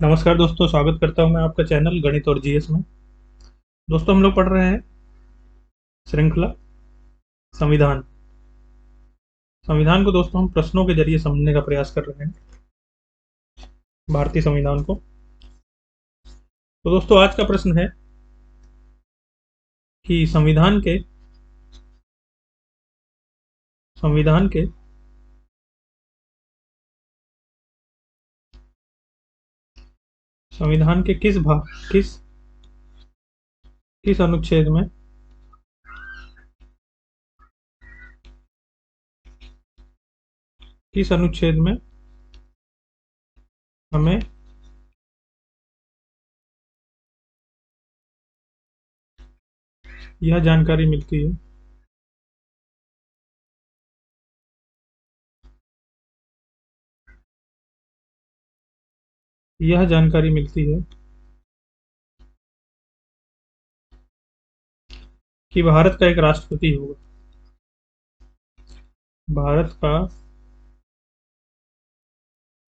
नमस्कार दोस्तों, स्वागत करता हूं मैं आपका चैनल गणित और जीएस में। दोस्तों, हम लोग पढ़ रहे हैं श्रृंखला संविधान। संविधान को दोस्तों हम प्रश्नों के जरिए समझने का प्रयास कर रहे हैं, भारतीय संविधान को। तो दोस्तों, आज का प्रश्न है कि संविधान के संविधान के किस किस अनुच्छेद में किस अनुच्छेद में हमें यह जानकारी मिलती है यह जानकारी मिलती है कि भारत का एक राष्ट्रपति होगा। भारत का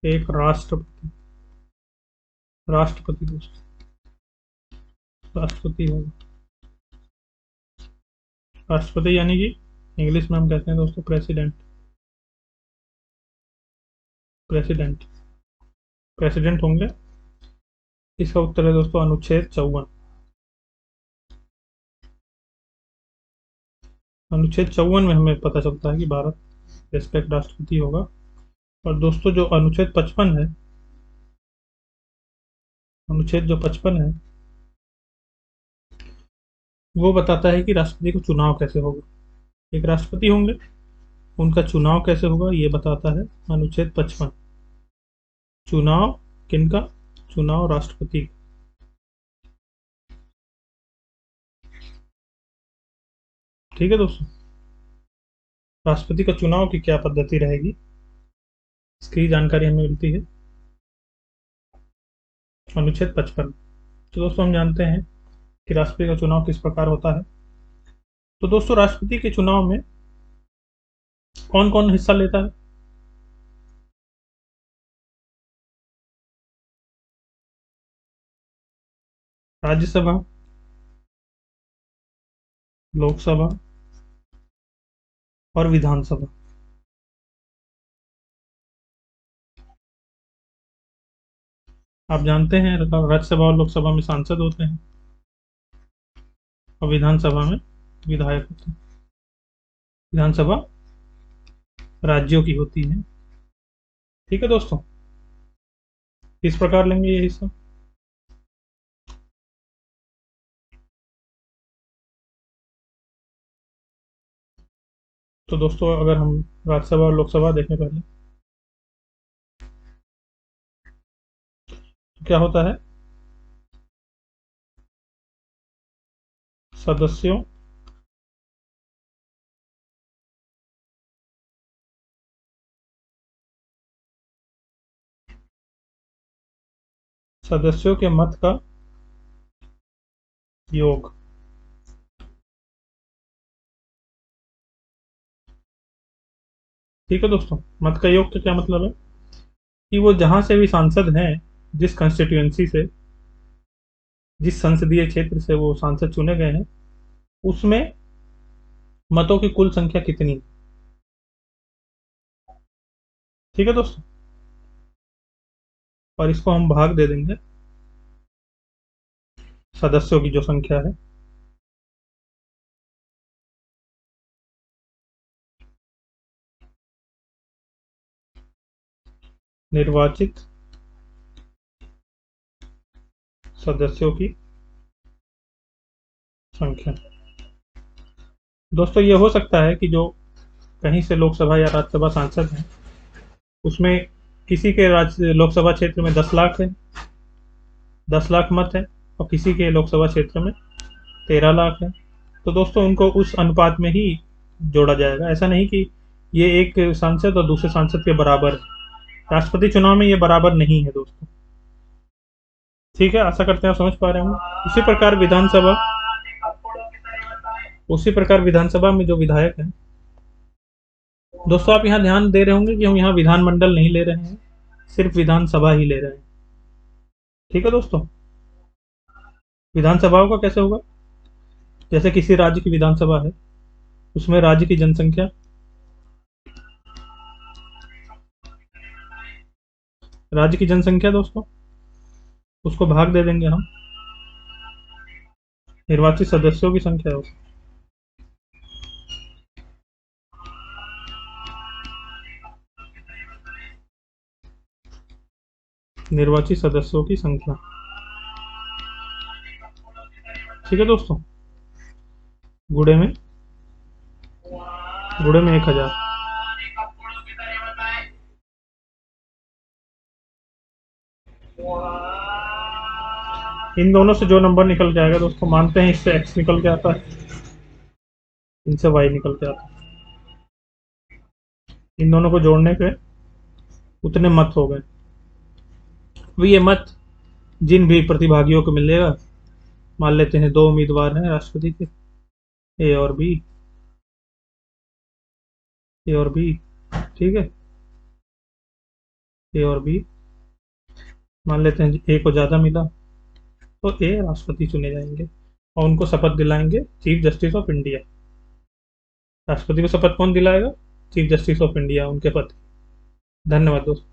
एक राष्ट्रपति दोस्तों राष्ट्रपति होगा। राष्ट्रपति यानी कि इंग्लिश में हम कहते हैं दोस्तों प्रेसिडेंट। प्रेसिडेंट प्रेसिडेंट होंगे। इसका उत्तर है दोस्तों अनुच्छेद 54। अनुच्छेद 54 में हमें पता चलता है कि भारत देश का एक राष्ट्रपति होगा। और दोस्तों, जो अनुच्छेद 55 है, अनुच्छेद जो 55 है, वो बताता है कि राष्ट्रपति को चुनाव कैसे होगा। एक राष्ट्रपति होंगे, उनका चुनाव कैसे होगा ये बताता है अनुच्छेद 55। चुनाव किनका? चुनाव राष्ट्रपति। ठीक है दोस्तों, राष्ट्रपति का चुनाव की क्या पद्धति रहेगी, इसकी जानकारी हमें मिलती है अनुच्छेद 55। तो दोस्तों, हम जानते हैं कि राष्ट्रपति का चुनाव किस प्रकार होता है। तो दोस्तों, राष्ट्रपति के चुनाव में कौन कौन हिस्सा लेता है? राज्यसभा, लोकसभा और विधानसभा। आप जानते हैं राज्यसभा और लोकसभा में सांसद होते हैं और विधानसभा में विधायक होते हैं। विधानसभा राज्यों की होती है। ठीक है दोस्तों, किस प्रकार लेंगे ये हिस्सा? तो दोस्तों, अगर हम राज्यसभा और लोकसभा देखें पहले, तो क्या होता है? सदस्यों सदस्यों के मत का योग। ठीक है दोस्तों, मत का योग का क्या मतलब है कि वो जहां से भी सांसद हैं, जिस कंस्टिट्यूएंसी से, जिस संसदीय क्षेत्र से वो सांसद चुने गए हैं, उसमें मतों की कुल संख्या कितनी। ठीक है दोस्तों, और इसको हम भाग दे देंगे सदस्यों की जो संख्या है। निर्वाचित सदस्यों की संख्या। दोस्तों, ये हो सकता है कि जो कहीं से लोकसभा या राज्यसभा सांसद हैं, उसमें किसी के राज्य लोकसभा क्षेत्र में 10 लाख है, 10 लाख मत है, और किसी के लोकसभा क्षेत्र में 13 लाख है। तो दोस्तों, उनको उस अनुपात में ही जोड़ा जाएगा। ऐसा नहीं कि ये एक सांसद और दूसरे सांसद के बराबर है। राष्ट्रपति चुनाव में ये बराबर नहीं है दोस्तों। ठीक है, आशा करते हैं आप समझ पा रहे होंगे। उसी प्रकार विधानसभा में जो विधायक हैं, दोस्तों आप यहाँ ध्यान दे रहे होंगे कि हम यहाँ विधानमंडल नहीं ले रहे हैं, सिर्फ विधानसभा ही ले रहे हैं। ठीक है दोस्तों। विधानसभाओं का कैसे होगा? जैसे किसी राज्य की विधानसभा है, उसमें राज्य की जनसंख्या, राज्य की जनसंख्या दोस्तों, उसको भाग दे देंगे हम निर्वाचित सदस्यों की संख्या होगी। निर्वाचित सदस्यों की संख्या, ठीक है दोस्तों। गुड़े में 1000। इन दोनों से जो नंबर निकल के आएगा दोस्तों, मानते हैं इससे एक्स निकल के आता है, इनसे वाई निकल के आता है। इन दोनों को जोड़ने पे उतने मत हो गए। अब ये मत जिन भी प्रतिभागियों को मिलेगा, मान लेते हैं 2 उम्मीदवार हैं राष्ट्रपति के, ए और बी, ए और बी, ठीक है। ए और बी, मान लेते हैं ए को ज़्यादा मिला, तो ए राष्ट्रपति चुने जाएंगे और उनको शपथ दिलाएंगे चीफ जस्टिस ऑफ इंडिया। राष्ट्रपति को शपथ कौन दिलाएगा? चीफ जस्टिस ऑफ इंडिया, उनके पति। धन्यवाद दोस्तों।